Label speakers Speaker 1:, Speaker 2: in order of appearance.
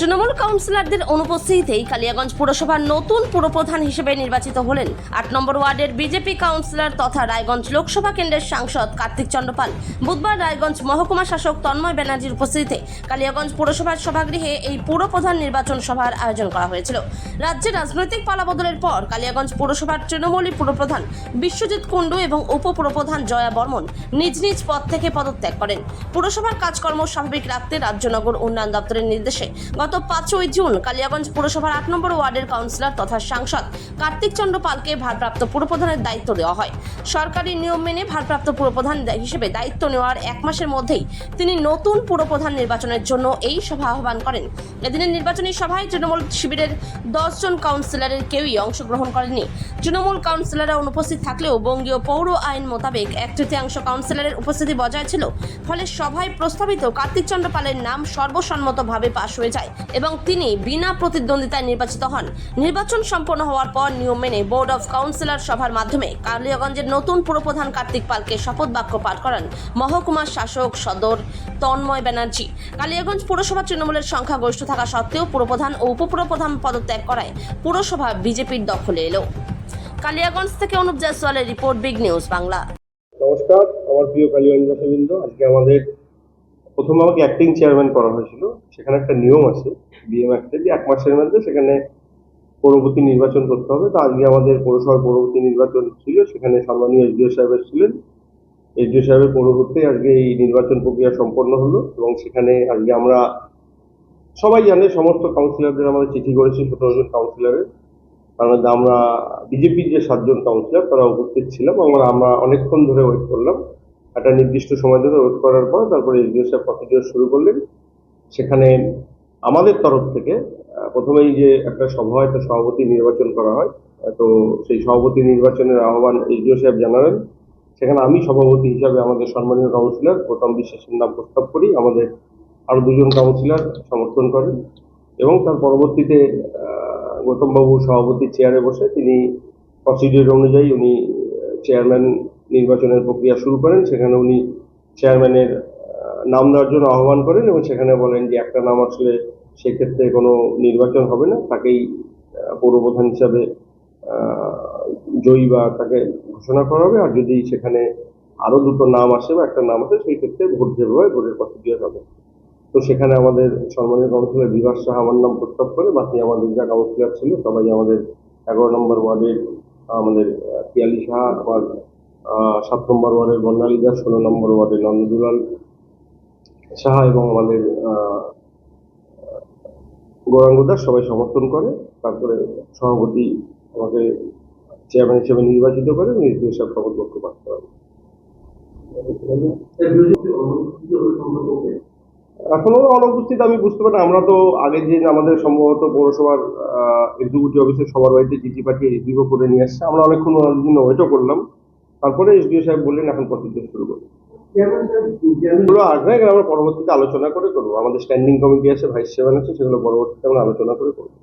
Speaker 1: তৃণমূল কাউন্সিলরদের অনুপস্থিতিতেই কালিয়াগঞ্জ পুরসভার নতুন পুরপ্রধান হিসেবে নির্বাচিত হলেন ৮ নম্বর ওয়ার্ডের বিজেপি কাউন্সিলর তথা রায়গঞ্জ লোকসভা কেন্দ্রের সাংসদ কার্তিক চন্দ্র পাল। বুধবার রায়গঞ্জ মহকুমা শাসক তন্ময় ব্যানার্জির উপস্থিতিতে কালিয়াগঞ্জ পুরসভার সভাগৃহে এই পুরপ্রধান নির্বাচন সভার আয়োজন করা হয়েছিল। রাজ্যে রাজনৈতিক পালাবদলের পর কালিয়াগঞ্জ পুরসভার তৃণমূলী পুরপ্রধান বিশ্বজিৎ কুণ্ডু এবং উপপুরপ্রধান জয়া বর্মন নিজ নিজ পদ থেকে পদত্যাগ করেন। পুরসভার কাজকর্ম স্বাভাবিক রাখতে রাজ্য নগর উন্নয়ন দপ্তরের নির্দেশে গত ৫ই জুন কালিয়াগঞ্জ পুরসভার ৮ নম্বর ওয়ার্ডের কাউন্সিলর তথা সাংসদ কার্তিক চন্দ্র পালকে ভারপ্রাপ্ত পুরপ্রধানের দায়িত্ব দেওয়া হয়। সরকারি নিয়ম মেনে ভারপ্রাপ্ত পুরপ্রধান হিসেবে দায়িত্ব নেওয়ার ১ মাসের মধ্যেই তিনি নতুন পুরপ্রধান নির্বাচনের জন্য এই সভা আহ্বান করেন। এদিনের নির্বাচনী সভায় তৃণমূল শিবিরের ১০ জন কাউন্সিলরের কেউই অংশগ্রহণ করেনি। তৃণমূল কাউন্সিলররা অনুপস্থিত থাকলেও বঙ্গীয় পৌর আইন মোতাবেক ১/৩ কাউন্সিলরের উপস্থিতি বজায় ছিল। ফলে সভায় প্রস্তাবিত কার্তিক চন্দ্র পালের নাম সর্বসম্মতভাবে পাশ হয়ে যায় এবং তিনি বিনা প্রতিদ্বন্দ্বিতায় নির্বাচিত হন। নির্বাচন সম্পন্ন হওয়ার পর নিয়ম মেনে বোর্ড অফ কাউন্সিলর সভার মাধ্যমে কালিয়াগঞ্জের নতুন পুরপ্রধান কার্তিক পালকে শপথ বাক্য পাঠ করান মহকুমার শাসক সদর তন্ময় ব্যানার্জি। কালিয়াগঞ্জ পুরসভা তৃণমূলের সংখ্যাগরিষ্ঠ থাকা সত্ত্বেও পুরপ্রধান ও উপপুরপ্রধান পদত্যাগ করায় পুরসভা বিজেপির দখলে এলো। কালিয়াগঞ্জ থেকে অনুপ জয়সওয়ালের রিপোর্ট, বিগ নিউজ বাংলা।
Speaker 2: নমস্কার, আমার প্রিয় কালিয়াগঞ্জবাসীবৃন্দ। আজকে প্রথমে আমাকে অ্যাক্টিং চেয়ারম্যান করা হয়েছিল। সেখানে একটা নিয়ম আছে বিএম অ্যাক্টে যে ১ মাসের মধ্যে সেখানে পরবর্তী নির্বাচন করতে হবে। তো আজকে আমাদের পৌরসভার পরবর্তী নির্বাচন ছিল, সেখানে সম্মানীয় এসডিও সাহেব ছিলেন। এসডিও সাহেবের পরবর্তী আজকে এই নির্বাচন প্রক্রিয়া সম্পন্ন হলো এবং সেখানে আজকে আমরা সবাই জানে সমস্ত কাউন্সিলরদের আমাদের চিঠি করেছি ১৭ জন কাউন্সিলরের। তার মধ্যে আমরা বিজেপির যে ৭ জন কাউন্সিলর তারা উপস্থিত ছিলাম। আমরা অনেকক্ষণ ধরে ওয়েট করলাম। একটা নির্দিষ্ট সময় ধরে ওয়েট করার পর তারপরে এসডিও সাহেব প্রসিডিওর শুরু করলেন। সেখানে আমাদের তরফ থেকে প্রথমেই যে একটা সভা হয়, একটা সভাপতি নির্বাচন করা হয়। তো সেই সভাপতি নির্বাচনের আহ্বান এসডিও সাহেব জানালেন। সেখানে আমি সভাপতি হিসাবে আমাদের সম্মানীয় কাউন্সিলর গৌতম বিশ্বাসের নাম প্রস্তাব করি। আমাদের আরো ২ জন কাউন্সিলর সমর্থন করেন এবং তার পরবর্তীতে গৌতমবাবু সভাপতি চেয়ারে বসে তিনি প্রসিডিওর অনুযায়ী উনি চেয়ারম্যান নির্বাচনের প্রক্রিয়া শুরু করেন। সেখানে উনি চেয়ারম্যানের নাম দেওয়ার জন্য আহ্বান করেন এবং সেখানে বলেন যে একটা নাম আসলে সেক্ষেত্রে কোনো নির্বাচন হবে না, তাকেই পৌরপ্রধান হিসাবে জয়ী বা তাকে ঘোষণা করা হবে। আর যদি সেখানে আরো ২টো নাম আসে বা একটা নাম আসে সেই ক্ষেত্রে ভোট যেভাবে হয় ভোটের প্রসিডিওর হবে। তো সেখানে আমাদের সম্মানীয় কাউন্সিলর বিভাস শাহ আমার নাম প্রস্তাব করে, বাকি আমাদের যা কাউন্সিলর ছিল সবাই আমাদের ১১ নম্বর ওয়ার্ডের আমাদের পিয়ালি শাহ, আমার ৭ নম্বর ওয়ার্ডের বর্ণালী দাস, ১৬ নম্বর ওয়ার্ডের নন্দদুলাল সাহা এবং আমাদের গৌরাঙ্গ দাস সবাই সমর্থন করে। তারপরে সভাপতি আমাকে চেয়ারম্যান হিসেবে নির্বাচিত করে নির্দেশ শপথ বাক্য পাঠ করা। এখনো অনুপস্থিত আমি বুঝতে পারি। আমরা তো আগের দিন আমাদের সম্ভবত পৌরসভার এক্সিকিউটিভ অফিসের সবার বাড়িতে চিঠি পাঠিয়ে রিসিভও করে নিয়ে আসছে। আমরা অনেকক্ষণ ওনাদের জন্য ওয়েটও করলাম। তারপরে এসডিও সাহেব বললেন এখন প্রসিডিওর শুরু করবো। আসবে আমরা পরবর্তীতে আলোচনা করে করবো। আমাদের স্ট্যান্ডিং কমিটি আছে, ভাইস চেয়ারম্যান আছে, সেগুলো পরবর্তীতে আমরা আলোচনা করে করবো।